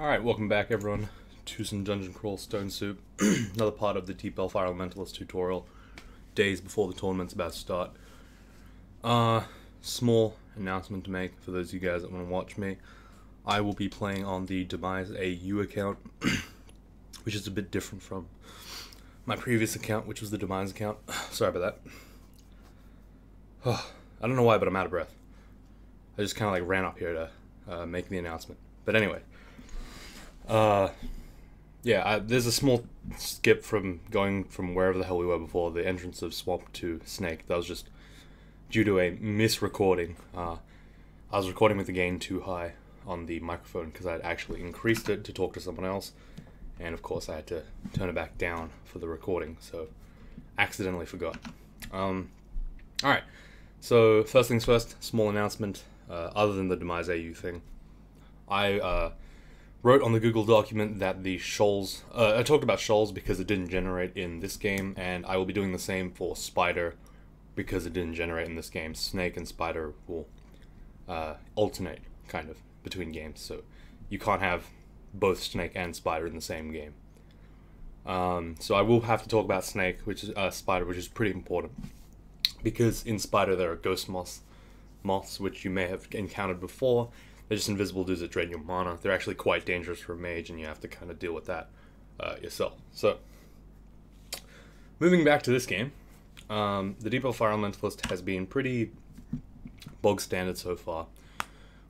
Alright, welcome back everyone to some Dungeon Crawl Stone Soup. Another part of the Deep Elf Elementalist tutorial, days before the tournament's about to start. Small announcement to make for those of you guys that want to watch me. I will be playing on the Demise AU account, which is a bit different from my previous account, which was the Demise account. Sorry about that. I don't know why, but I'm out of breath. I just kind of like ran up here to make the announcement. But anyway. There's a small skip from going from wherever the hell we were before, the entrance of Swamp to Snake. That was just due to a misrecording. I was recording with the gain too high on the microphone because I'd actually increased it to talk to someone else, and of course I had to turn it back down for the recording, so accidentally forgot. Alright, so first things first, small announcement, other than the Demise AU thing. I wrote on the Google document that the shoals, I talked about shoals because it didn't generate in this game, and I will be doing the same for Spider because it didn't generate in this game. Snake and Spider will alternate, kind of, between games, so you can't have both Snake and Spider in the same game. So I will have to talk about Snake, which is Spider, which is pretty important, because in Spider there are ghost moths, which you may have encountered before. They're just invisible dudes that drain your mana. They're actually quite dangerous for a mage, and you have to kind of deal with that yourself. So, moving back to this game, the Deep Elf Elementalist has been pretty bog standard so far.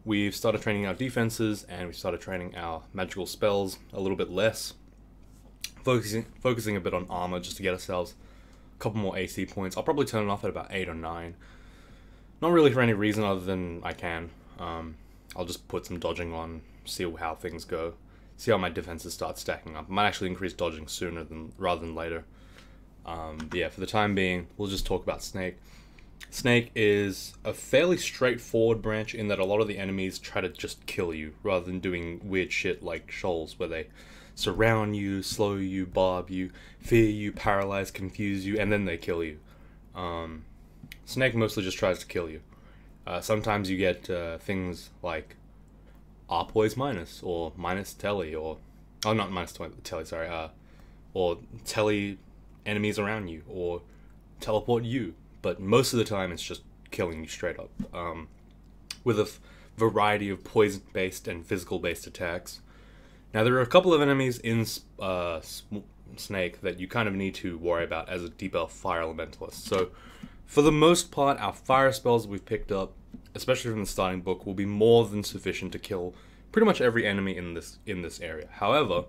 We've started training our defenses, and we've started training our magical spells a little bit less, focusing a bit on armor just to get ourselves a couple more AC points. I'll probably turn it off at about 8 or 9. Not really for any reason other than I can. I'll just put some dodging on, see how things go, see how my defenses start stacking up. I might actually increase dodging sooner rather than later. But yeah, for the time being, we'll just talk about Snake. Snake is a fairly straightforward branch in that a lot of the enemies try to just kill you, rather than doing weird shit like shoals, where they surround you, slow you, barb you, fear you, paralyze, confuse you, and then they kill you. Snake mostly just tries to kill you. Sometimes you get things like poise minus, or minus telly, or not minus telly, sorry, or telly enemies around you, or teleport you. But most of the time it's just killing you straight up, with a variety of poison-based and physical-based attacks. Now there are a couple of enemies in Snake that you kind of need to worry about as a Deep Elf Fire Elementalist. So, for the most part, our fire spells we've picked up, especially from the starting book, will be more than sufficient to kill pretty much every enemy in this area. However,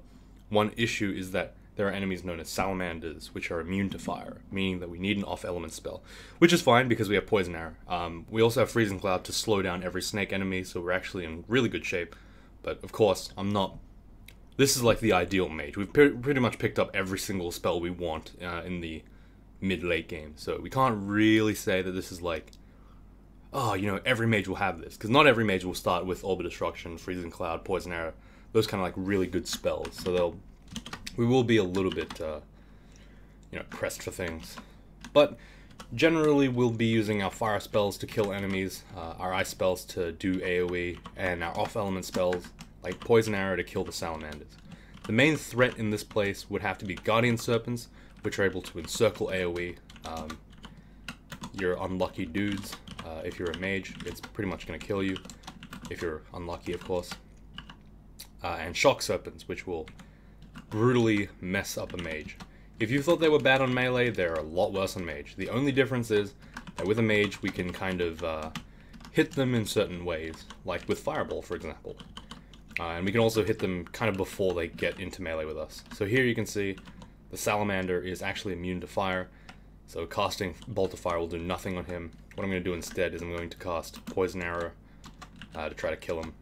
one issue is that there are enemies known as salamanders, which are immune to fire, meaning that we need an off-element spell, which is fine because we have Poison Arrow. We also have Freezing Cloud to slow down every snake enemy, so we're actually in really good shape. But of course, this is like the ideal mage. We've pretty much picked up every single spell we want in the mid-late game, so we can't really say that this is like, oh, every mage will have this, because not every mage will start with Orb of Destruction, Freezing Cloud, Poison Arrow, those kind of like really good spells, so we will be a little bit, pressed for things. But generally we'll be using our fire spells to kill enemies, our ice spells to do AoE, and our off-element spells like Poison Arrow to kill the salamanders. The main threat in this place would have to be Guardian Serpents, which are able to encircle AoE. You're unlucky dudes. If you're a mage, it's pretty much going to kill you, if you're unlucky, of course. And Shock Serpents, which will brutally mess up a mage. If you thought they were bad on melee, they're a lot worse on mage. The only difference is that with a mage, we can kind of hit them in certain ways, like with Fireball, for example. And we can also hit them kind of before they get into melee with us. So here you can see the Salamander is actually immune to fire, so casting Bolt of Fire will do nothing on him. What I'm going to do instead is I'm going to cast Poison Arrow to try to kill him.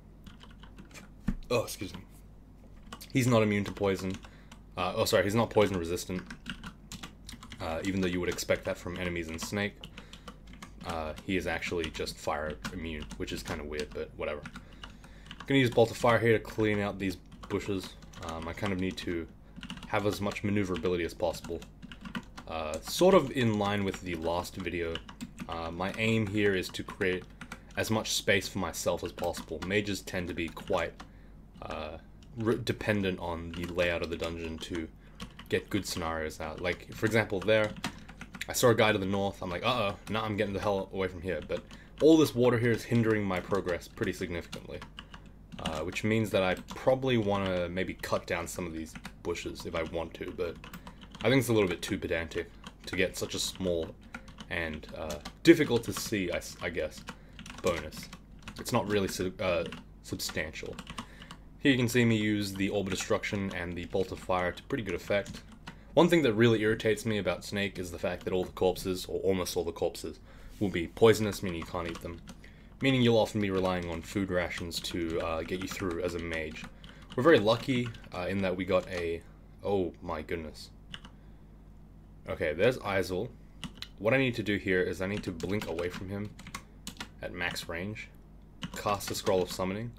Oh, excuse me. He's not immune to poison. He's not poison resistant, even though you would expect that from enemies in Snake. He is actually just fire immune, which is kind of weird, but whatever. I'm going to use Bolt of Fire here to clean out these bushes. I kind of need to have as much maneuverability as possible. Sort of in line with the last video, my aim here is to create as much space for myself as possible. Mages tend to be quite dependent on the layout of the dungeon to get good scenarios out. Like, for example, there, I saw a guy to the north, I'm like, uh-oh, now I'm getting the hell away from here, but all this water here is hindering my progress pretty significantly, which means that I probably want to maybe cut down some of these bushes if I want to, but I think it's a little bit too pedantic to get such a small and difficult to see, I guess, bonus. It's not really substantial. Here you can see me use the Orb of Destruction and the Bolt of Fire to pretty good effect. One thing that really irritates me about Snake is the fact that all the corpses, or almost all the corpses, will be poisonous, meaning you can't eat them. Meaning you'll often be relying on food rations to get you through as a mage. We're very lucky in that we got a... Oh my goodness. Okay, there's Isel. What I need to do here is I need to blink away from him at max range. Cast a Scroll of Summoning.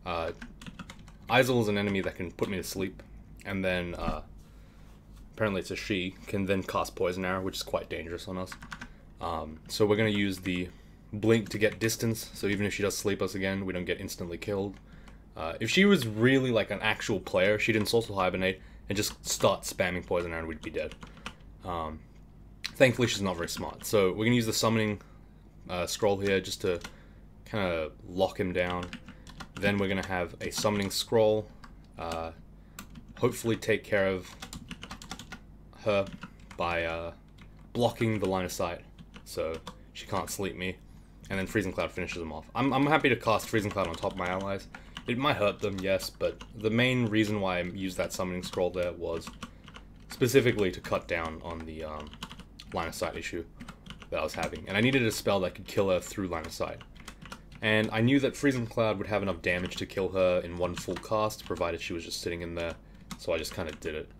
Isel is an enemy that can put me to sleep. And then, apparently it's a she, can then cast Poison Arrow, which is quite dangerous on us. So we're going to use the blink to get distance, so even if she does sleep us again, we don't get instantly killed. If she was really like an actual player, she'd Social Hibernate and just start spamming Poison Arrow and we'd be dead. Thankfully she's not very smart, so we're going to use the Summoning Scroll here just to kind of lock him down. Then we're going to have a Summoning Scroll, hopefully take care of her by blocking the line of sight, so she can't sleep me, and then Freezing Cloud finishes them off. I'm happy to cast Freezing Cloud on top of my allies. It might hurt them, yes, but the main reason why I used that Summoning Scroll there was specifically to cut down on the line of sight issue that I was having, and I needed a spell that could kill her through line of sight. And I knew that Freezing Cloud would have enough damage to kill her in one full cast, provided she was just sitting in there, so I just kind of did it.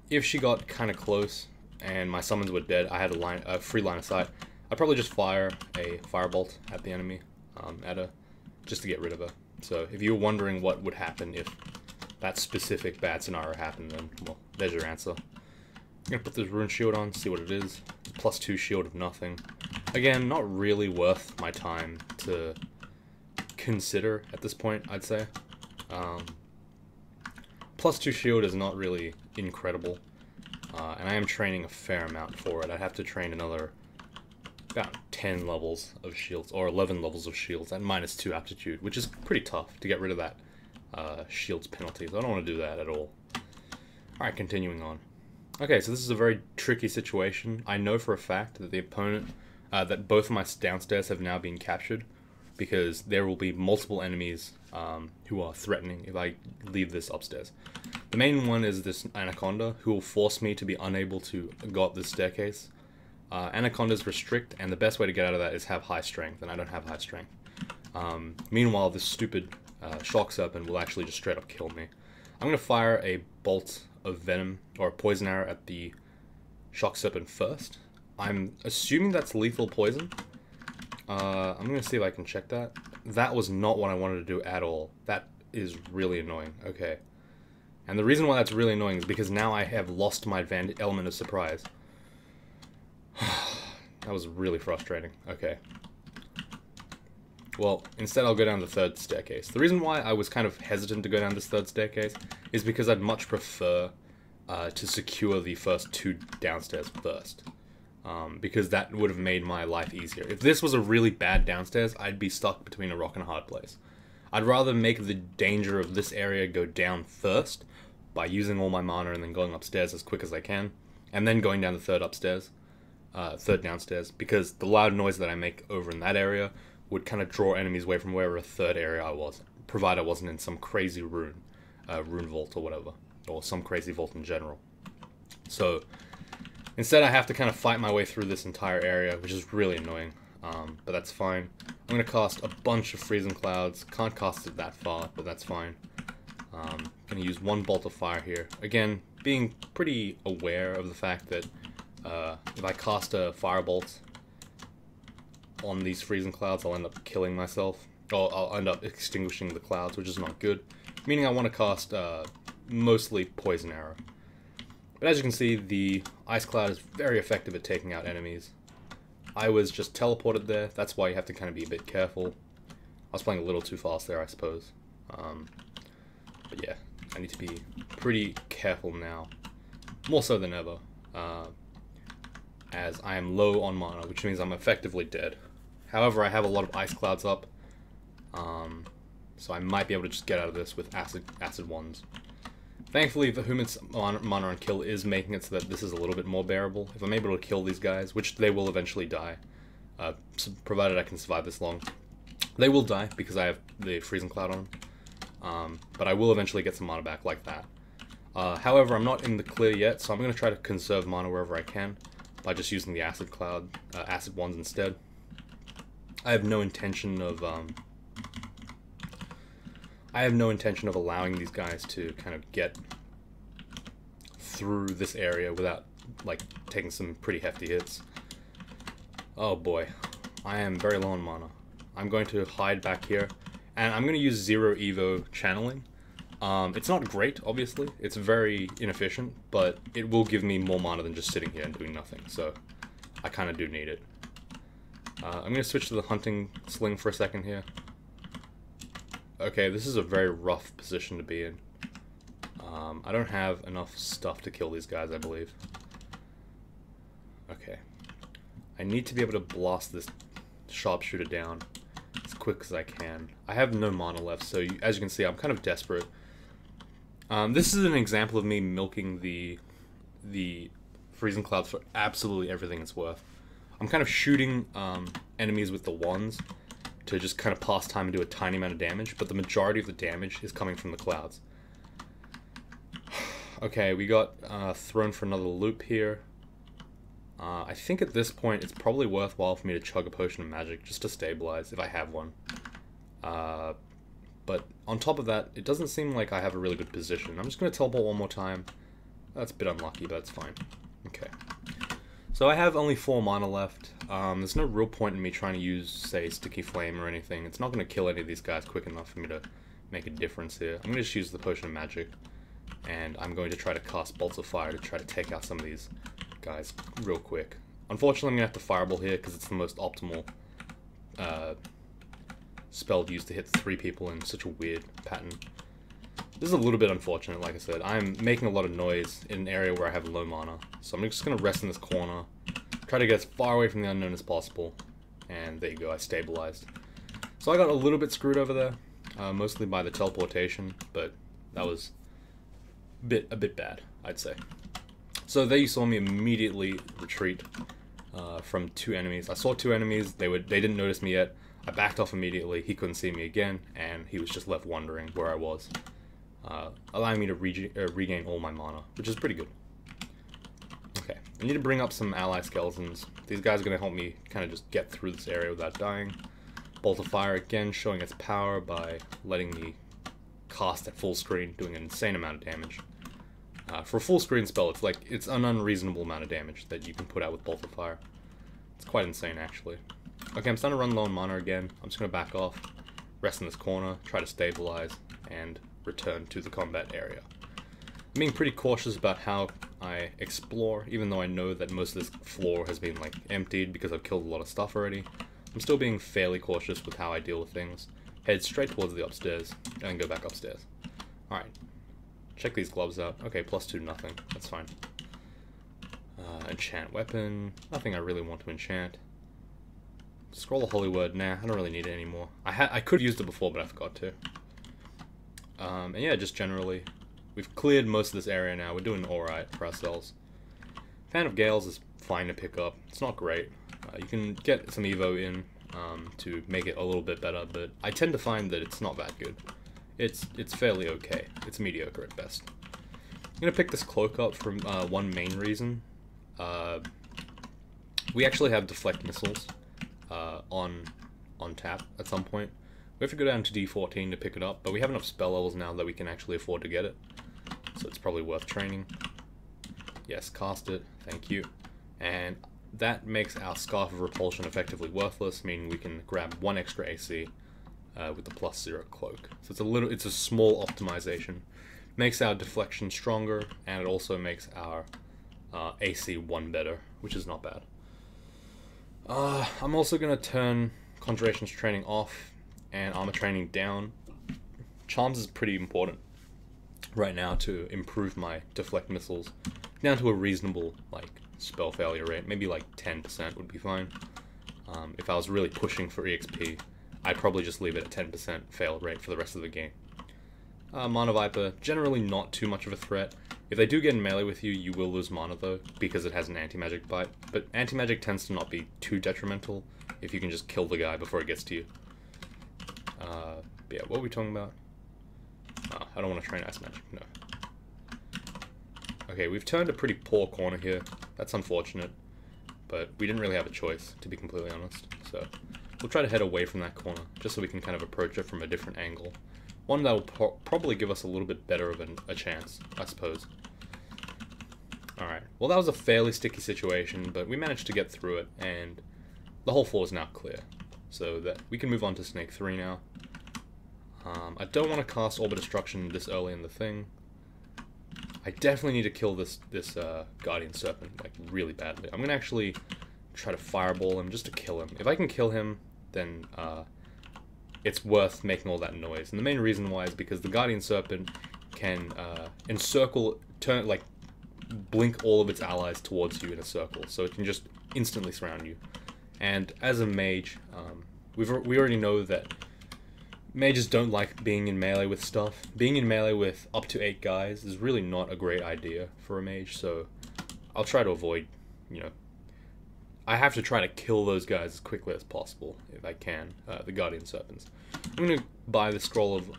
If she got kind of close and my summons were dead, I had a free line of sight, I'd probably just fire a Firebolt at the enemy, at her, just to get rid of her. So if you were wondering what would happen if that specific bad scenario happened, then, well, there's your answer. I'm going to put this Rune Shield on, see what it is. +2 shield of nothing. Again, not really worth my time to consider at this point, I'd say. +2 shield is not really incredible, and I am training a fair amount for it. I'd have to train another about 10 levels of shields, or 11 levels of shields at -2 aptitude, which is pretty tough to get rid of that shields penalty, so I don't want to do that at all. Alright, continuing on. Okay, so this is a very tricky situation. I know for a fact that the opponent, that both of my downstairs have now been captured, because there will be multiple enemies who are threatening if I leave this upstairs. The main one is this Anaconda, who will force me to be unable to go up this staircase. Anacondas restrict, and the best way to get out of that is have high strength, and I don't have high strength. Meanwhile, this stupid Shock Serpent will actually just straight up kill me. I'm going to fire a bolt of venom, or a poison arrow at the Shock Serpent first. I'm assuming that's lethal poison. I'm going to see if I can check that. That was not what I wanted to do at all. That is really annoying. Okay. And the reason why that's really annoying is because now I have lost my element of surprise. That was really frustrating. Okay. Well, instead I'll go down the third staircase. The reason why I was kind of hesitant to go down this third staircase is because I'd much prefer to secure the first 2 downstairs first. Because that would have made my life easier. If this was a really bad downstairs, I'd be stuck between a rock and a hard place. I'd rather make the danger of this area go down first by using all my mana and then going upstairs as quick as I can, and then going down the third downstairs, because the loud noise that I make over in that area would kind of draw enemies away from wherever third area I was, provided I wasn't in some crazy rune vault or whatever, or some crazy vault in general. So instead I have to kind of fight my way through this entire area, which is really annoying, but that's fine. I'm going to cast a bunch of Freezing Clouds. Can't cast it that far, but that's fine. Going to use 1 Bolt of Fire here. Again, being pretty aware of the fact that if I cast a Firebolt on these Freezing Clouds, I'll end up killing myself. Or I'll end up extinguishing the clouds, which is not good. Meaning I want to cast mostly Poison Arrow. But as you can see, the Ice Cloud is very effective at taking out enemies. I was just teleported there. That's why you have to kind of be a bit careful. I was playing a little too fast there, I suppose. But yeah, I need to be pretty careful now, more so than ever, as I am low on mana, which means I'm effectively dead. However, I have a lot of ice clouds up, so I might be able to just get out of this with acid ones. Thankfully, Vehement's mana on kill is making it so that this is a little bit more bearable. If I'm able to kill these guys, which they will eventually die, provided I can survive this long, they will die because I have the freezing cloud on them. But I will eventually get some mana back like that. However, I'm not in the clear yet, so I'm going to try to conserve mana wherever I can by just using the acid ones instead. I have no intention of allowing these guys to kind of get through this area without, like, taking some pretty hefty hits. Oh boy, I am very low on mana. I'm going to hide back here, and I'm going to use 0 Evo channeling. It's not great, obviously. It's very inefficient, but it will give me more mana than just sitting here and doing nothing, so I kind of do need it. I'm going to switch to the hunting sling for a second here. Okay, this is a very rough position to be in. I don't have enough stuff to kill these guys, I believe. Okay. I need to be able to blast this sharpshooter down as quick as I can. I have no mana left, so as you can see, I'm kind of desperate. This is an example of me milking the freezing clouds for absolutely everything it's worth. I'm kind of shooting enemies with the wands to just kind of pass time and do a tiny amount of damage, but the majority of the damage is coming from the clouds. Okay, we got thrown for another loop here. I think at this point it's probably worthwhile for me to chug a potion of magic just to stabilize if I have one. But on top of that, it doesn't seem like I have a really good position. I'm just going to teleport one more time. That's a bit unlucky, but it's fine. Okay. So I have only 4 mana left. There's no real point in me trying to use, say, Sticky Flame or anything. It's not going to kill any of these guys quick enough for me to make a difference here. I'm going to just use the Potion of Magic, and I'm going to try to cast Bolts of Fire to try to take out some of these guys real quick. Unfortunately, I'm going to have to Fireball here because it's the most optimal spell used to hit 3 people in such a weird pattern. This is a little bit unfortunate, like I said. I'm making a lot of noise in an area where I have low mana, so I'm just going to rest in this corner, try to get as far away from the unknown as possible, and there you go, I stabilized. So I got a little bit screwed over there, mostly by the teleportation, but that was a bit bad, I'd say. So there you saw me immediately retreat from 2 enemies. I saw 2 enemies, they didn't notice me yet. I backed off immediately, he couldn't see me again, and he was just left wondering where I was. Allowing me to regain all my mana, which is pretty good. Okay, I need to bring up some ally skeletons. These guys are going to help me kind of just get through this area without dying. Bolt of Fire again showing its power by letting me cast at full screen, doing an insane amount of damage. For a full screen spell, it's an unreasonable amount of damage that you can put out with Bolt of Fire. It's quite insane, actually. Okay, I'm starting to run low on mana again. I'm just going to back off, rest in this corner, try to stabilize, and return to the combat area. I'm being pretty cautious about how I explore, even though I know that most of this floor has been like emptied because I've killed a lot of stuff already. I'm still being fairly cautious with how I deal with things. Head straight towards the upstairs, and then go back upstairs. Alright. Check these gloves out. Okay, +2 nothing. That's fine. Enchant weapon. Nothing I really want to enchant. Scroll of Holy Word. Nah, I don't really need it anymore. I could have used it before, but I forgot to. And yeah, just generally, we've cleared most of this area now. We're doing alright for ourselves. Fan of Gales is fine to pick up. It's not great. You can get some Evo in to make it a little bit better, but I tend to find that it's not that good. It's fairly okay. It's mediocre at best. I'm going to pick this cloak up for one main reason. We actually have deflect missiles on tap at some point. We have to go down to D14 to pick it up, but we have enough spell levels now that we can actually afford to get it. So it's probably worth training. Yes, cast it. Thank you. And that makes our Scarf of Repulsion effectively worthless, meaning we can grab 1 extra AC with the +0 cloak. So it's a small optimization. Makes our deflection stronger, and it also makes our AC 1 better, which is not bad. I'm also going to turn Conjuration's training off and armor training down. Charms is pretty important right now to improve my deflect missiles down to a reasonable like spell failure rate. Maybe like 10% would be fine. If I was really pushing for EXP, I'd probably just leave it at 10% fail rate for the rest of the game. Mana Viper, generally not too much of a threat. If they do get in melee with you, you will lose mana though, because it has an anti-magic bite. But anti-magic tends to not be too detrimental if you can just kill the guy before it gets to you. But yeah, what are we talking about? Oh, I don't want to train Ice Magic, no. Okay, we've turned a pretty poor corner here. That's unfortunate, but we didn't really have a choice, to be completely honest. So we'll try to head away from that corner, just so we can kind of approach it from a different angle. One that will probably give us a little bit better of a chance, I suppose. Alright, well that was a fairly sticky situation, but we managed to get through it, and the whole floor is now clear. So that we can move on to Snake 3 now. I don't want to cast Orb of Destruction this early in the thing. I definitely need to kill this Guardian Serpent, like, really badly. I'm gonna actually try to fireball him just to kill him. If I can kill him, then it's worth making all that noise. And the main reason why is because the Guardian Serpent can blink all of its allies towards you in a circle, so it can just instantly surround you. And as a mage, we already know that mages don't like being in melee with stuff. Being in melee with up to 8 guys is really not a great idea for a mage, so I'll try to avoid, I have to try to kill those guys as quickly as possible, if I can, the Guardian Serpents. I'm going to buy the Scroll of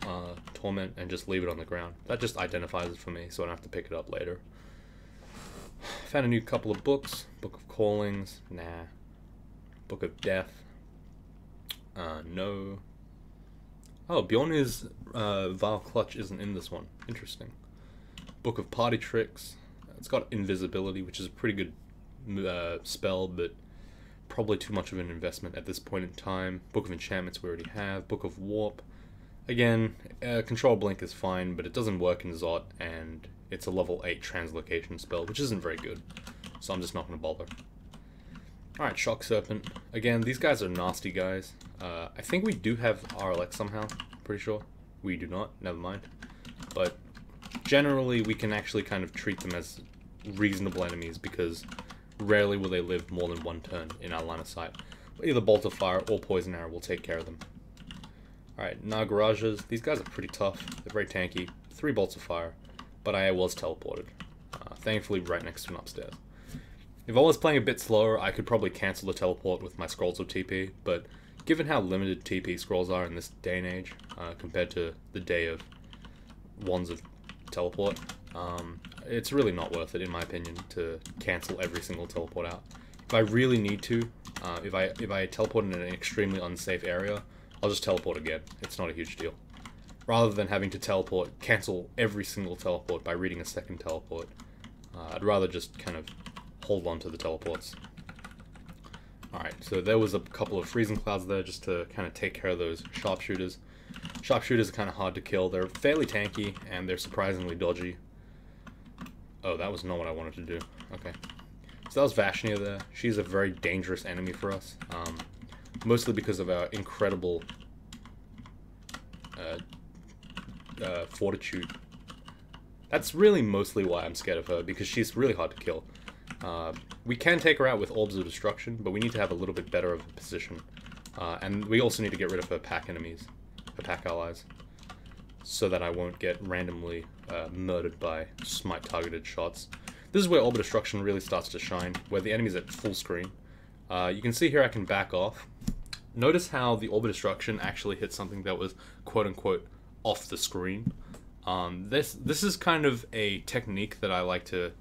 Torment and just leave it on the ground. That just identifies it for me, so I don't have to pick it up later. Found a new couple of books. Book of Callings, nah. Book of Death, no. Oh, Bjorn's Vile Clutch isn't in this one. Interesting. Book of Party Tricks. It's got invisibility, which is a pretty good spell, but probably too much of an investment at this point in time. Book of Enchantments we already have. Book of Warp. Again, Control Blink is fine, but it doesn't work in Zot, and it's a level 8 translocation spell, which isn't very good. So I'm just not going to bother. Alright, Shock Serpent. Again, these guys are nasty guys. I think we do have RLX somehow. Pretty sure. We do not. Never mind. But generally, we can actually kind of treat them as reasonable enemies because rarely will they live more than one turn in our line of sight. Either Bolt of Fire or Poison Arrow will take care of them. Alright, Nagarajas. These guys are pretty tough. They're very tanky. 3 Bolts of Fire. But I was teleported. Thankfully, right next to an upstairs. If I was playing a bit slower, I could probably cancel the teleport with my Scrolls of TP, but given how limited TP scrolls are in this day and age, compared to the day of Wands of Teleport, it's really not worth it, in my opinion, to cancel every single teleport out. If I really need to, if I teleport in an extremely unsafe area, I'll just teleport again. It's not a huge deal. Rather than having to cancel every single teleport by reading a second teleport, I'd rather just kind of hold on to the teleports. Alright, so there was a couple of Freezing Clouds there just to kind of take care of those Sharpshooters. Sharpshooters are kind of hard to kill. They're fairly tanky, and they're surprisingly dodgy. Oh, that was not what I wanted to do. Okay. So that was Vashnia there. She's a very dangerous enemy for us. Mostly because of our incredible fortitude. That's really mostly why I'm scared of her, because she's really hard to kill. We can take her out with Orbs of Destruction, but we need to have a little bit better of a position. And we also need to get rid of her pack enemies, her pack allies, so that I won't get randomly murdered by smite targeted shots. This is where Orb of Destruction really starts to shine, where the enemy's at full screen. You can see here I can back off. Notice how the Orb of Destruction actually hit something that was quote-unquote off the screen. This is kind of a technique that I like to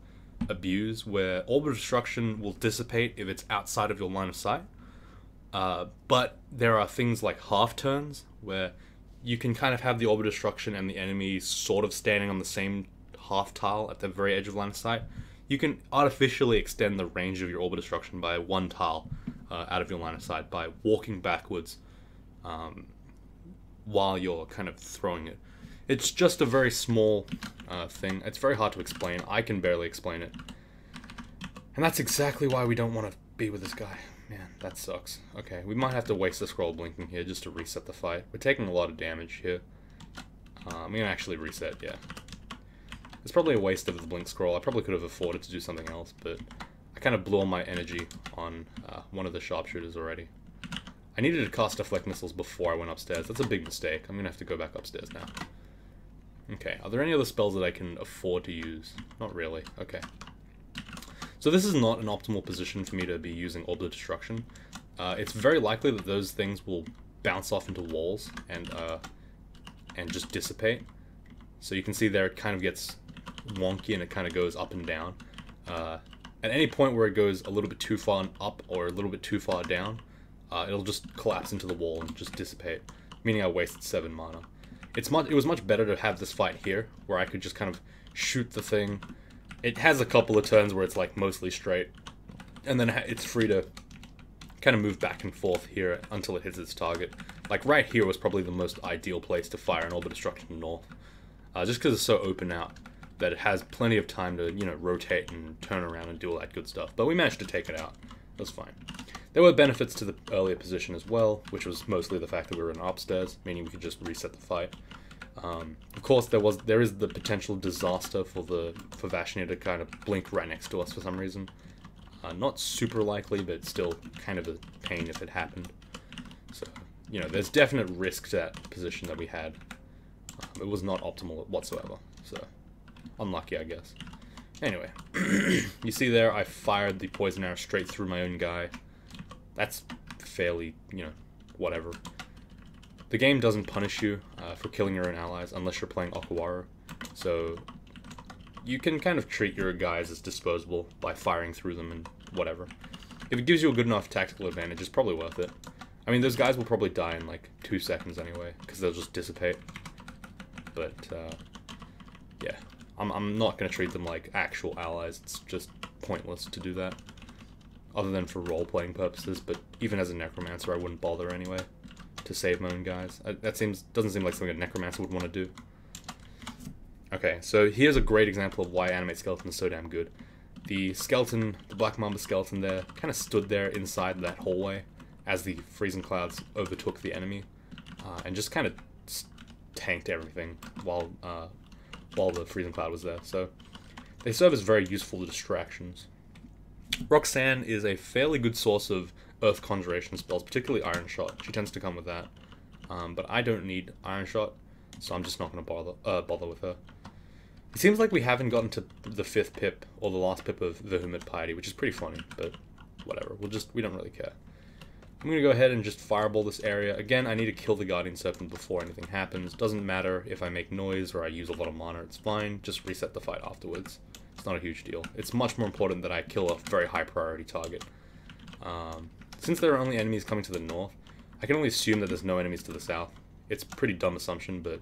abuse, where Orb of Destruction will dissipate if it's outside of your line of sight. But there are things like half turns, where you can kind of have the Orb of Destruction and the enemy sort of standing on the same half tile at the very edge of line of sight. You can artificially extend the range of your Orb of Destruction by 1 tile out of your line of sight by walking backwards while you're kind of throwing it. It's just a very small thing. It's very hard to explain. I can barely explain it. And that's exactly why we don't want to be with this guy. Man, that sucks. Okay, we might have to waste the scroll blinking here just to reset the fight. We're taking a lot of damage here. I'm going to actually reset, yeah. It's probably a waste of the blink scroll. I probably could have afforded to do something else, but I kind of blew all my energy on one of the sharpshooters already. I needed to cast deflect missiles before I went upstairs. That's a big mistake. I'm going to have to go back upstairs now. Okay, are there any other spells that I can afford to use? Not really. Okay. So this is not an optimal position for me to be using Orb of Destruction. It's very likely that those things will bounce off into walls and just dissipate. So you can see there it kind of gets wonky and it kind of goes up and down. At any point where it goes a little bit too far up or a little bit too far down, it'll just collapse into the wall and just dissipate, meaning I wasted 7 mana. It was much better to have this fight here, where I could just kind of shoot the thing. It has a couple of turns where it's like mostly straight, and then it's free to kind of move back and forth here until it hits its target. Like right here was probably the most ideal place to fire an Orb of Destruction north, just because it's so open out that it has plenty of time to, you know, rotate and turn around and do all that good stuff. But we managed to take it out. It was fine. There were benefits to the earlier position as well, which was mostly the fact that we were in upstairs, meaning we could just reset the fight. Of course, there is the potential disaster for Vashnia to kind of blink right next to us for some reason. Not super likely, but still kind of a pain if it happened. So, you know, there's definite risk to that position that we had. It was not optimal whatsoever, so unlucky, I guess. Anyway, you see there, I fired the poison arrow straight through my own guy. That's fairly, you know, whatever. The game doesn't punish you for killing your own allies unless you're playing Okawara, so you can kind of treat your guys as disposable by firing through them and whatever. If it gives you a good enough tactical advantage, it's probably worth it. I mean, those guys will probably die in like 2 seconds anyway, because they'll just dissipate. But, yeah. I'm not going to treat them like actual allies. It's just pointless to do that. Other than for role-playing purposes, but even as a necromancer, I wouldn't bother anyway to save my own guys. That doesn't seem like something a necromancer would want to do. Okay, so here's a great example of why Animate Skeleton is so damn good. The skeleton, the Black Mamba skeleton there, kind of stood there inside that hallway as the freezing clouds overtook the enemy, and just kind of tanked everything while the freezing cloud was there. So they serve as very useful distractions. Roxanne is a fairly good source of earth conjuration spells, particularly Iron Shot. She tends to come with that, but I don't need Iron Shot, so I'm just not going to bother with her. It seems like we haven't gotten to the 5th pip, or the last pip of Vehement Piety, which is pretty funny, but whatever. We don't really care. I'm going to go ahead and just fireball this area. Again, I need to kill the Guardian Serpent before anything happens. Doesn't matter if I make noise or I use a lot of mana, it's fine. Just reset the fight afterwards. It's not a huge deal. It's much more important that I kill a very high priority target. Since there are only enemies coming to the north, I can only assume that there's no enemies to the south. It's a pretty dumb assumption, but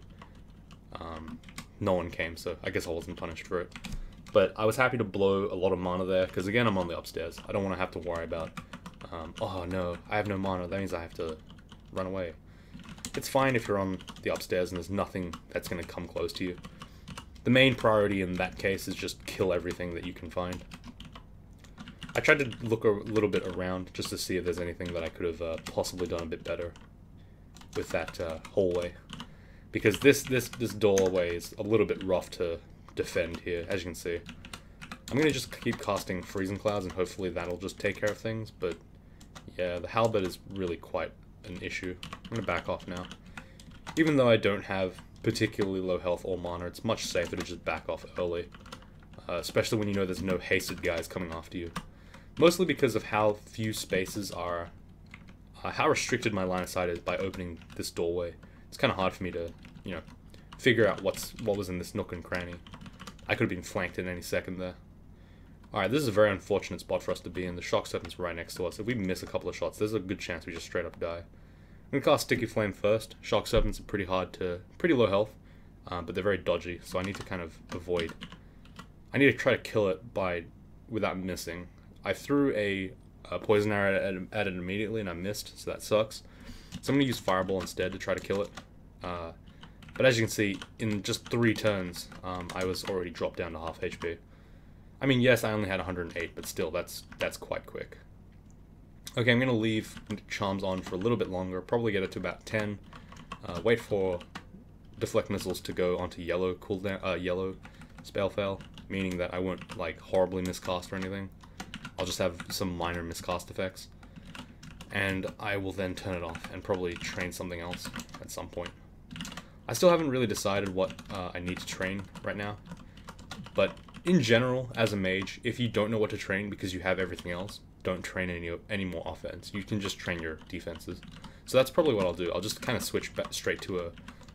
no one came, so I guess I wasn't punished for it. But I was happy to blow a lot of mana there, because again, I'm on the upstairs. I don't want to have to worry about, oh no, I have no mana, that means I have to run away. It's fine if you're on the upstairs and there's nothing that's going to come close to you. The main priority in that case is just kill everything that you can find. I tried to look a little bit around just to see if there's anything that I could have possibly done a bit better with that hallway. Because this doorway is a little bit rough to defend here, as you can see. I'm going to just keep casting Freezing Clouds and hopefully that'll just take care of things, but yeah, the halberd is really quite an issue. I'm going to back off now. Even though I don't have particularly low health or mana, it's much safer to just back off early. Especially when you know there's no hasted guys coming after you. Mostly because of how few spaces are, how restricted my line of sight is by opening this doorway. It's kind of hard for me to, you know, figure out what was in this nook and cranny. I could have been flanked in any second there. Alright, this is a very unfortunate spot for us to be in. The Shock Serpent's right next to us. If we miss a couple of shots, there's a good chance we just straight up die. I'm going to cast Sticky Flame first. Shock Serpents are pretty low health, but they're very dodgy, so I need to kind of avoid. I need to try to kill it without missing. I threw a poison arrow at it immediately and I missed, so that sucks. So I'm going to use Fireball instead to try to kill it. But as you can see, in just 3 turns, I was already dropped down to half HP. I mean, yes, I only had 108, but still, that's quite quick. Okay, I'm going to leave Charms on for a little bit longer, probably get it to about 10. Wait for deflect missiles to go onto yellow cooldown, yellow spell fail, meaning that I won't like horribly miscast or anything. I'll just have some minor miscast effects, and I will then turn it off and probably train something else at some point. I still haven't really decided what I need to train right now, but in general, as a mage, if you don't know what to train because you have everything else, don't train any more offense. You can just train your defenses. So that's probably what I'll do. I'll just kind of switch back straight to a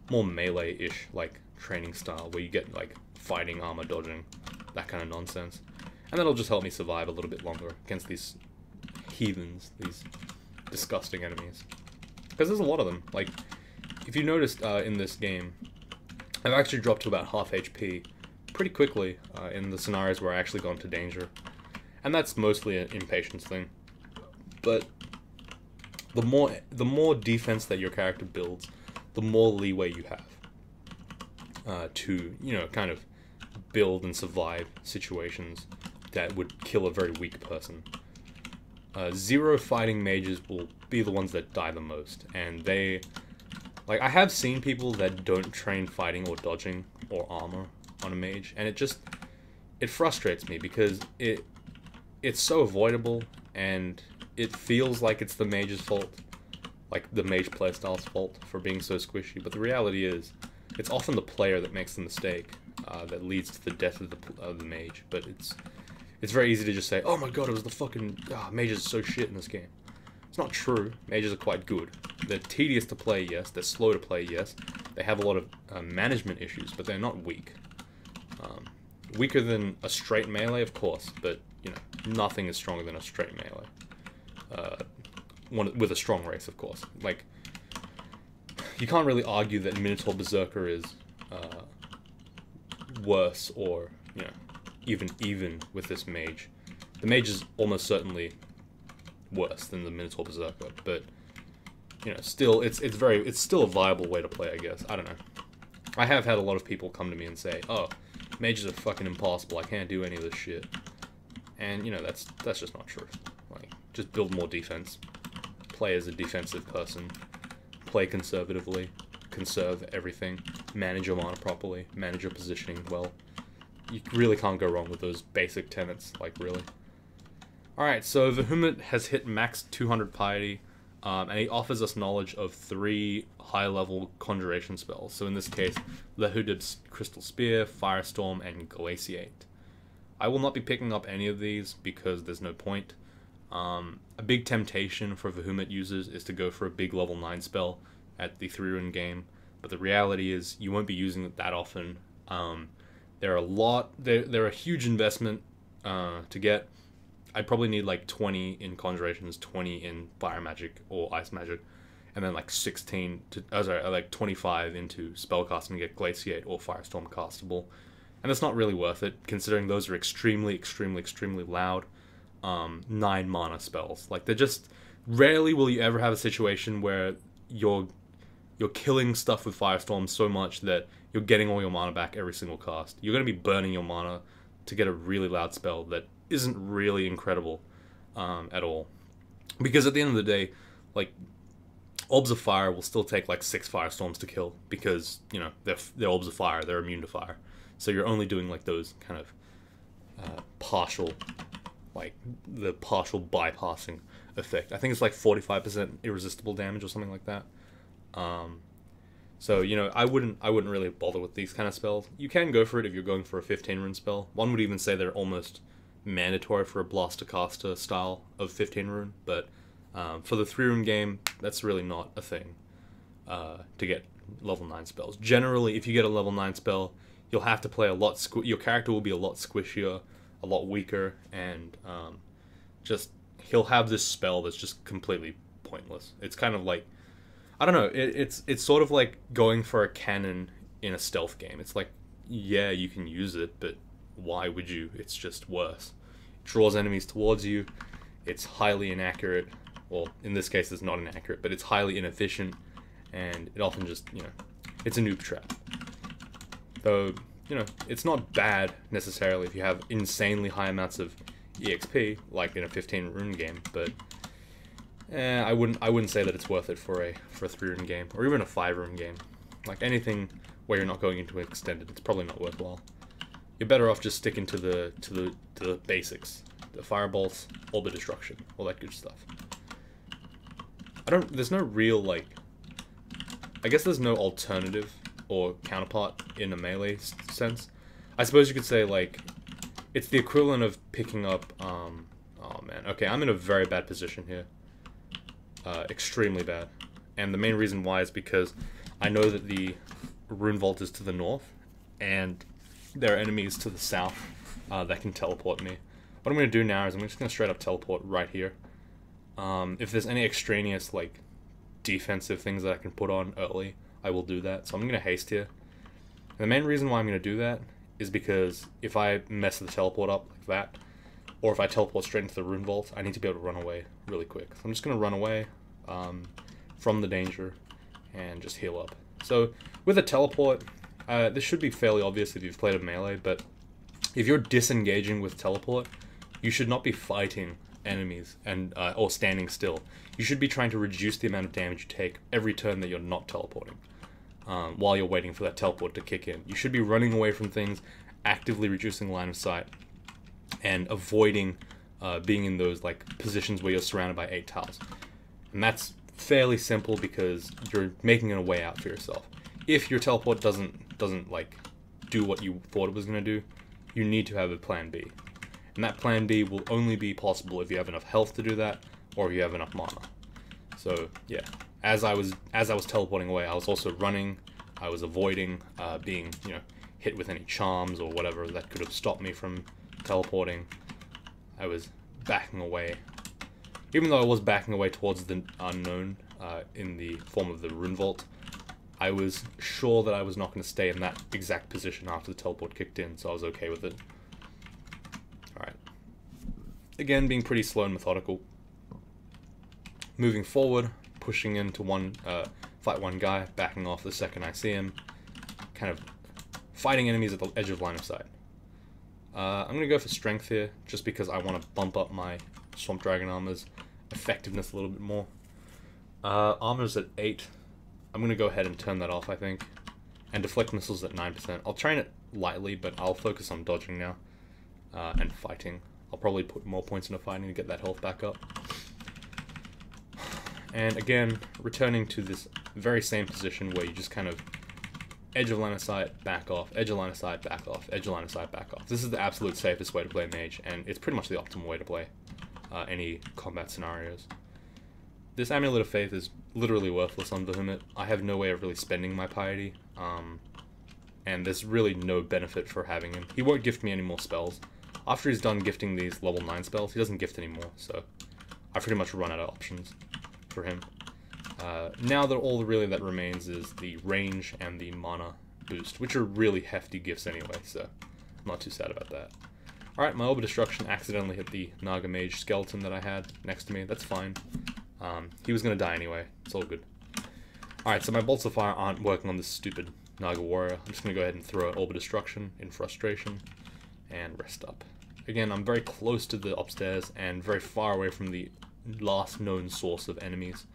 more melee-ish like training style where you get like fighting, armor, dodging, that kind of nonsense. And that'll just help me survive a little bit longer against these heathens, these disgusting enemies. Because there's a lot of them. Like, if you noticed in this game, I've actually dropped to about half HP pretty quickly in the scenarios where I actually go into danger. And that's mostly an impatience thing. But the more defense that your character builds, the more leeway you have to, you know, kind of build and survive situations that would kill a very weak person. Zero fighting mages will be the ones that die the most, and they, like, I have seen people that don't train fighting or dodging or armor on a mage, and it frustrates me because it's so avoidable, and it feels like it's the mage's fault, like the mage playstyle's fault for being so squishy, but the reality is, it's often the player that makes the mistake that leads to the death of the mage. But it's very easy to just say, oh my god, it was the fucking mages are so shit in this game. It's not true. Mages are quite good. They're tedious to play, yes. They're slow to play, yes. They have a lot of management issues, but they're not weak. Weaker than a straight melee, of course, but you know, nothing is stronger than a straight melee. With a strong race, of course. Like, you can't really argue that Minotaur Berserker is worse or, you know, even with this mage. The mage is almost certainly worse than the Minotaur Berserker, but you know, still it's still a viable way to play, I guess. I don't know. I have had a lot of people come to me and say, "Oh, mages are fucking impossible. I can't do any of this shit." And you know, that's just not true. Like, just build more defense. Play as a defensive person. Play conservatively. Conserve everything. Manage your mana properly. Manage your positioning well. You really can't go wrong with those basic tenets, like, really. Alright, so Vehement has hit max 200 piety, and he offers us knowledge of 3 high-level conjuration spells. So in this case, Lehudib's Crystal Spear, Firestorm, and Glaciate. I will not be picking up any of these because there's no point. A big temptation for Vehement users is to go for a big level 9 spell at the 3-rune game, but the reality is you won't be using it that often. They're a huge investment to get. I'd probably need like 20 in Conjurations, 20 in Fire Magic or Ice Magic, and then like 25 into Spellcasting to get Glaciate or Firestorm castable. And that's not really worth it, considering those are extremely loud 9 mana spells. Like, they're just, rarely will you ever have a situation where you're killing stuff with Firestorm so much that you're getting all your mana back every single cast. You're going to be burning your mana to get a really loud spell that isn't really incredible at all. Because at the end of the day, like, Orbs of Fire will still take like 6 Firestorms to kill because, you know, they're Orbs of Fire, they're immune to fire. So you're only doing like those kind of partial, like the partial bypassing effect. I think it's like 45% irresistible damage or something like that. So, you know, I wouldn't really bother with these kind of spells. You can go for it if you're going for a 15-rune spell. One would even say they're almost mandatory for a Blaster Caster style of 15-rune, but for the 3-rune game, that's really not a thing to get level 9 spells. Generally, if you get a level 9 spell, you'll have to play a lot. Your character will be a lot squishier, a lot weaker, and just he'll have this spell that's just completely pointless. It's kind of like, I don't know. It's sort of like going for a cannon in a stealth game. It's like, yeah, you can use it, but why would you? It's just worse. It draws enemies towards you. It's highly inaccurate. Well, in this case, it's not inaccurate, but it's highly inefficient, and it often just, you know, it's a noob trap. Though, you know, it's not bad necessarily if you have insanely high amounts of EXP, like in a 15-rune game, but I wouldn't say that it's worth it for a 3-rune game, or even a 5-rune game. Like, anything where you're not going into extended, it's probably not worthwhile. You're better off just sticking to the basics. The firebolts, orb of destruction, all that good stuff. There's no real, like, I guess there's no alternative or counterpart in a melee sense. I suppose you could say, like, it's the equivalent of picking up, oh man, okay, I'm in a very bad position here. Extremely bad. And the main reason why is because I know that the rune vault is to the north, and there are enemies to the south that can teleport me. What I'm going to do now is I'm just going to straight up teleport right here. If there's any extraneous, like, defensive things that I can put on early, I will do that. So I'm going to haste here. And the main reason why I'm going to do that is because if I mess the teleport up like that, or if I teleport straight into the rune vault, I need to be able to run away really quick. So I'm just going to run away from the danger and just heal up. So with a teleport, this should be fairly obvious if you've played a melee, but if you're disengaging with teleport, you should not be fighting enemies and or standing still. You should be trying to reduce the amount of damage you take every turn that you're not teleporting, while you're waiting for that teleport to kick in. You should be running away from things, actively reducing line of sight, and avoiding being in those, like, positions where you're surrounded by 8 tiles. And that's fairly simple because you're making a way out for yourself. If your teleport doesn't like do what you thought it was going to do, you need to have a plan B. And that plan B will only be possible if you have enough health to do that, or if you have enough mana. So yeah, as I was teleporting away, I was also running. I was avoiding being, you know, hit with any charms or whatever that could have stopped me from teleporting. I was backing away, even though I was backing away towards the unknown in the form of the rune vault. I was sure that I was not going to stay in that exact position after the teleport kicked in, so I was okay with it. Alright. Again, being pretty slow and methodical. Moving forward, pushing into fight one guy, backing off the second I see him. Kind of fighting enemies at the edge of line of sight. I'm going to go for strength here, just because I want to bump up my Swamp Dragon armor's effectiveness a little bit more. Armor's at 8. I'm going to go ahead and turn that off, I think. And deflect missiles at 9%. I'll train it lightly, but I'll focus on dodging now. And fighting. I'll probably put more points into fighting to get that health back up. And again, returning to this very same position where you just kind of edge of line of sight, back off, edge of line of sight, back off, edge of line of sight, back off. This is the absolute safest way to play Mage, and it's pretty much the optimal way to play any combat scenarios. This Amulet of Faith is literally worthless on Bahamut. I have no way of really spending my piety, and there's really no benefit for having him. He won't gift me any more spells. After he's done gifting these level 9 spells, he doesn't gift anymore, so I pretty much run out of options for him. Now that all really that remains is the range and the mana boost, which are really hefty gifts anyway, so I'm not too sad about that. Alright, my Orb of Destruction accidentally hit the Naga Mage skeleton that I had next to me. That's fine. He was going to die anyway. It's all good. Alright, so my Bolts of Fire aren't working on this stupid Naga Warrior. I'm just going to go ahead and throw an Orb of Destruction in frustration and rest up. Again, I'm very close to the upstairs and very far away from the last known source of enemies.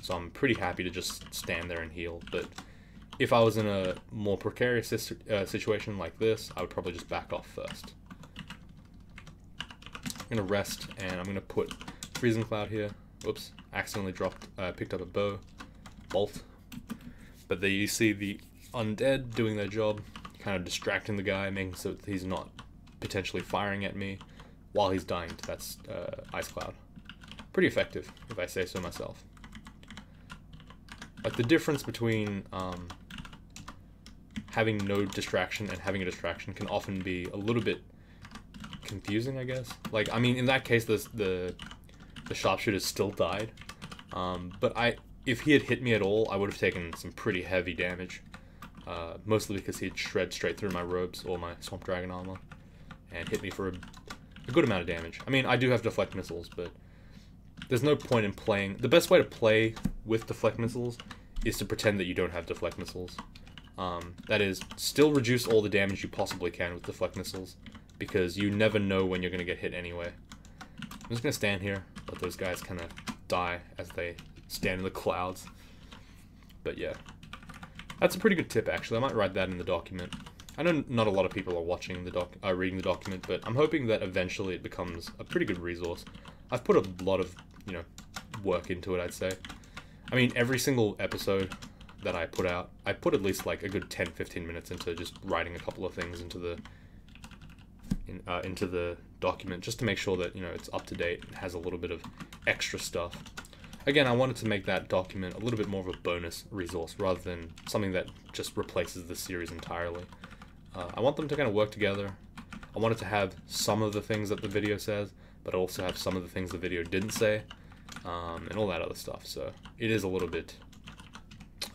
So I'm pretty happy to just stand there and heal. But if I was in a more precarious situation like this, I would probably just back off first. I'm going to rest, and I'm going to put Freezing Cloud here. Oops, accidentally picked up a bolt. But there you see the undead doing their job, kind of distracting the guy, making so that he's not potentially firing at me while he's dying to that Ice Cloud. Pretty effective, if I say so myself. Like, the difference between having no distraction and having a distraction can often be a little bit confusing, I guess. Like, I mean, in that case, the sharpshooter still died. But if he had hit me at all, I would have taken some pretty heavy damage. Mostly because he'd shred straight through my robes or my Swamp Dragon armor and hit me for a good amount of damage. I mean, I do have deflect missiles, but there's no point in playing. The best way to play with deflect missiles is to pretend that you don't have deflect missiles. That is, still reduce all the damage you possibly can with deflect missiles, because you never know when you're going to get hit anyway. I'm just going to stand here, let those guys kind of die as they stand in the clouds. But yeah, That's a pretty good tip, actually. I might write that in the document. I know not a lot of people are watching reading the document, but I'm hoping that eventually it becomes a pretty good resource. I've put a lot of, work into it, I'd say. I mean, every single episode that I put out, I put at least like a good 10-15 minutes into just writing a couple of things into the document, just to make sure that, it's up to date and has a little bit of extra stuff. Again, I wanted to make that document a little bit more of a bonus resource rather than something that just replaces the series entirely. I want them to kind of work together. I want it to have some of the things that the video says, but also have some of the things the video didn't say, and all that other stuff. So it is a little bit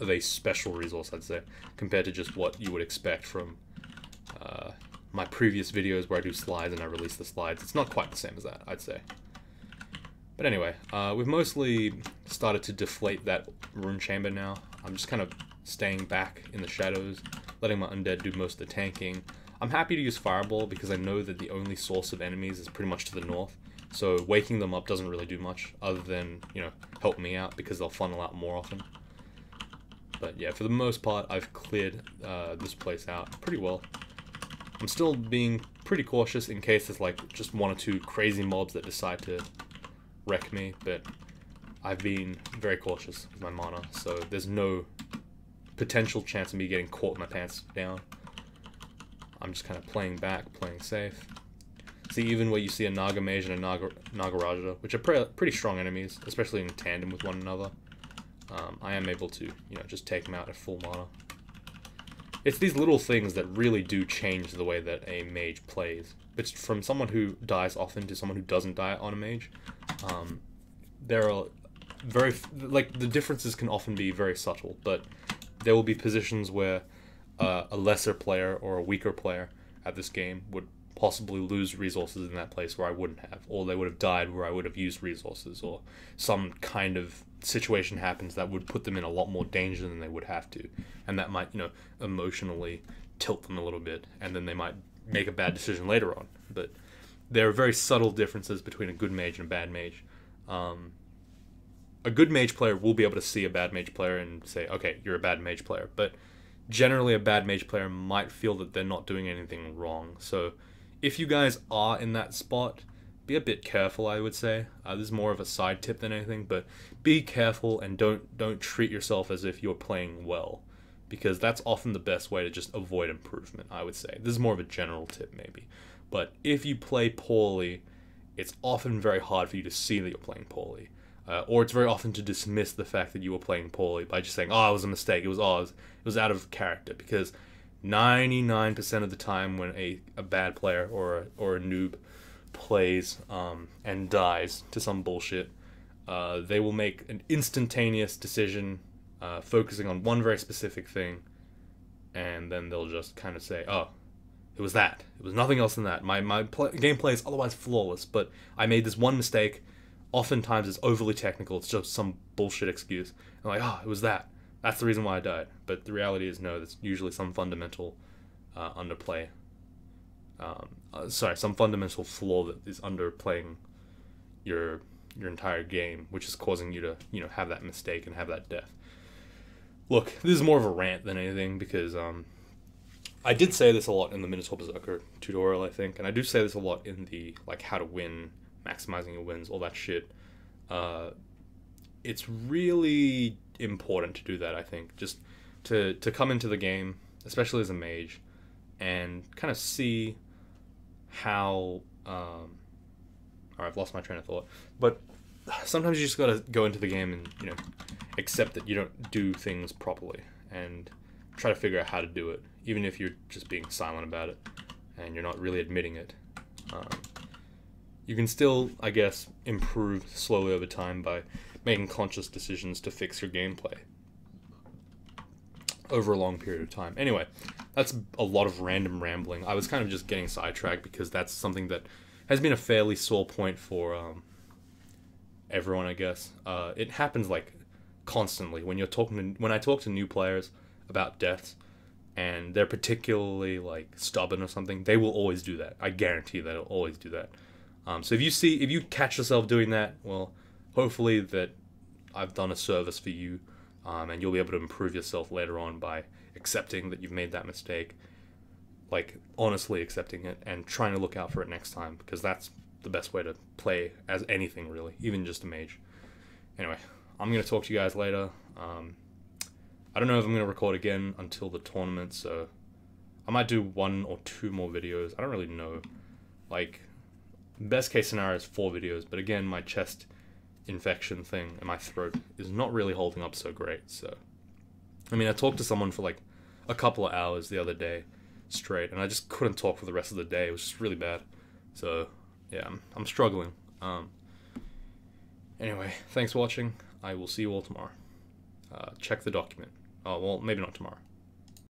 of a special resource, I'd say, compared to just what you would expect from my previous videos where I do slides and I release the slides. It's not quite the same as that, I'd say. But anyway, we've mostly started to deflate that rune chamber now. I'm just kind of staying back in the shadows, letting my undead do most of the tanking. I'm happy to use Fireball because I know that the only source of enemies is pretty much to the north, so waking them up doesn't really do much other than, help me out because they'll funnel out more often. But yeah, for the most part, I've cleared this place out pretty well. I'm still being pretty cautious in case there's like just one or two crazy mobs that decide to wreck me, but I've been very cautious with my mana, so there's no potential chance of me getting caught with my pants down. I'm just kind of playing back, playing safe. See, even where you see a Naga Mage and a Nagaraja, which are pretty strong enemies, especially in tandem with one another, I am able to, just take them out at full mana. It's these little things that really do change the way that a mage plays. It's from someone who dies often to someone who doesn't die on a mage. There are the differences can often be very subtle, but there will be positions where a lesser player or a weaker player at this game would possibly lose resources in that place where I wouldn't have, or they would have died where I would have used resources, or some kind of situation happens that would put them in a lot more danger than they would have to, and that might, emotionally tilt them a little bit, and then they might make a bad decision later on. But there are very subtle differences between a good mage and a bad mage. A good mage player will be able to see a bad mage player and say, okay, you're a bad mage player, but generally a bad mage player might feel that they're not doing anything wrong. So if you guys are in that spot, be a bit careful, I would say. This is more of a side tip than anything, but be careful and don't treat yourself as if you're playing well, because that's often the best way to just avoid improvement, I would say. This is more of a general tip, maybe. But if you play poorly, it's often very hard for you to see that you're playing poorly. Or it's very often to dismiss the fact that you were playing poorly by just saying, oh, it was a mistake, it was out of character, because 99% of the time when a bad player or a noob plays and dies to some bullshit, they will make an instantaneous decision focusing on one very specific thing, and then they'll just kind of say, oh, it was that. It was nothing else than that. My gameplay is otherwise flawless, but I made this one mistake. Oftentimes it's overly technical. It's just some bullshit excuse. I'm like, oh, it was that. That's the reason why I died. But the reality is, no, there's usually some fundamental underplay. Some fundamental flaw that is underplaying your entire game, which is causing you to, have that mistake and have that death. Look, this is more of a rant than anything, because I did say this a lot in the Minotaur Berserker tutorial, I think, and I do say this a lot in the, how to win, maximizing your wins, all that shit. It's really important to do that, I think, just to come into the game, especially as a mage, and kind of see how alright, I've lost my train of thought, but sometimes you just gotta go into the game and, accept that you don't do things properly, and try to figure out how to do it, even if you're just being silent about it, and you're not really admitting it. You can still, I guess, improve slowly over time by making conscious decisions to fix your gameplay over a long period of time. Anyway, that's a lot of random rambling. I was kind of just getting sidetracked because that's something that has been a fairly sore point for everyone, I guess. It happens constantly when when I talk to new players about deaths, and they're particularly stubborn or something. They will always do that. I guarantee they'll always do that. So if you catch yourself doing that, well, hopefully that I've done a service for you, and you'll be able to improve yourself later on by accepting that you've made that mistake, like honestly accepting it and trying to look out for it next time, because that's the best way to play as anything really, even just a mage. Anyway, I'm going to talk to you guys later. I don't know if I'm going to record again until the tournament, so I might do 1 or 2 more videos. I don't really know. Like, best case scenario is 4 videos, but again, my chest infection thing and my throat is not really holding up so great. So, I mean, I talked to someone for like a couple of hours the other day straight, and I just couldn't talk for the rest of the day. It was just really bad. So, yeah, I'm struggling. Anyway, thanks for watching. I will see you all tomorrow. Check the document. Oh, well, maybe not tomorrow.